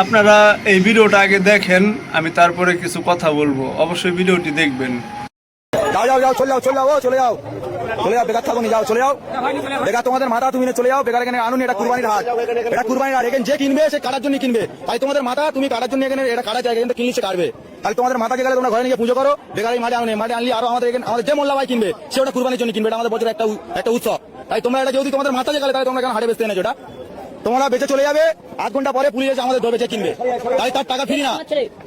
আপনারা এই ভিডিওটা আগে দেখেন, আমি তারপরে কিছু কথা বলবো, অবশ্যই ভিডিওটি দেখবেন। যাও যাও যাও, চলে যাও চলে যাও, চলে যাও চলে যাও, বেকার থাকো নি, যাও চলে যাও। বেকার তোমাদের মাথা তুমি চলে যাও, বেকার এখানে আনুন, এটা কুরবানির হাট, এটা কুরবানির হাট। এখানে যে কিনবে সে কাটার জন্য কিনবে, তাই তোমাদের মাথা তুমি কাটার জন্য এখানে এটা কাটা জায়গা, কিন্তু কিনলে সে কাটবে। তাই তোমাদের মাথাকে গেলে তোমরা ঘরে নিয়ে পুজো করো, বেকার এই মাঠে আনুন, মাঠে আনলি আরো আমাদের এখানে আমাদের যে মোল্লা ভাই কিনবে সে ওটা কুরবানির জন্য কিনবে, এটা আমাদের বছরের একটা উৎসব। তাই তোমরা এটা যদি তোমাদের মাথা গেলে তাই তোমরা এখানে হাটে বেচতে এনেছো, এটা তোমরা বেঁচে চলে যাবে, 8 ঘন্টা পরে পুলিশ এসে আমাদের ধরে বেঁচে কিনবে, তাই তার টাকা ফিরি না,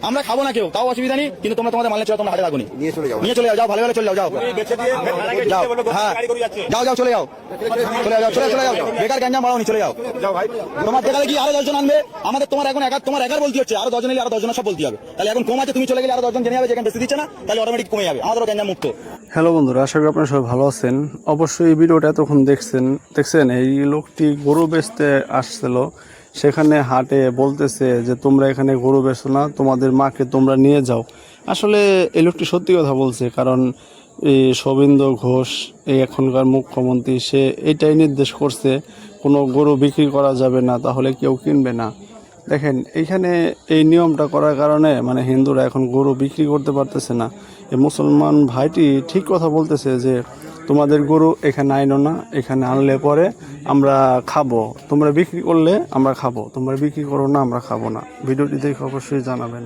আমরা খাবো না কেউ, তাও অসুবিধা নেই, কিন্তু তোমরা তোমাদের মালে চলে তোমরা হাটে রাখুনি, নিয়ে চলে যাও, যাও ভালো ভালো চলে যাও, যাও যাও, হ্যাঁ যাও যাও চলে যাও, চলে যাও চলে চলে যাও, বেকার গ্যাঞ্জাম বাড়াওনি, চলে যাও যাও ভাই। তোমার দেখালে কি আরো 10 জন আনবে, আমাদের তোমার এখন তোমার একার বলতে হচ্ছে, আরো 10 জন এলে আরো 10 জন সব বলতে হবে, তাহলে এখন কম আছে, তুমি চলে গেলে আরো 10 জন জেনে যাবে যেখানে বেশি দিচ্ছে না, তাহলে অটোমেটিক কমে যাবে, আমাদেরও গ্যাঞ্জাম মুক্ত। হ্যালো বন্ধুরা, আশা করি আপনারা সবাই ভালো আছেন। অবশ্যই এই ভিডিওটা এতক্ষণ দেখছেন এই লোকটি গরু বেচতে আসছিল, সেখানে হাটে বলতেছে যে তোমরা এখানে গরু বেচো না, তোমাদের মাকে তোমরা নিয়ে যাও। আসলে এই লোকটি সত্যি কথা বলছে, কারণ এই শোভেন্দু ঘোষ, এই এখনকার মুখ্যমন্ত্রী, সে এটাই নির্দেশ করছে কোনো গরু বিক্রি করা যাবে না, তাহলে কেউ কিনবে না। দেখেন এইখানে এই নিয়মটা করার কারণে মানে হিন্দুরা এখন গরু বিক্রি করতে পারতেছে না। এই মুসলমান ভাইটি ঠিক কথা বলতেছে যে তোমাদের গরু এখানে আইনো না, এখানে আনলে পরে আমরা খাবো, তোমরা বিক্রি করলে আমরা খাবো, তোমরা বিক্রি করো না আমরা খাবো না। ভিডিওটি দেখে অবশ্যই জানাবেন।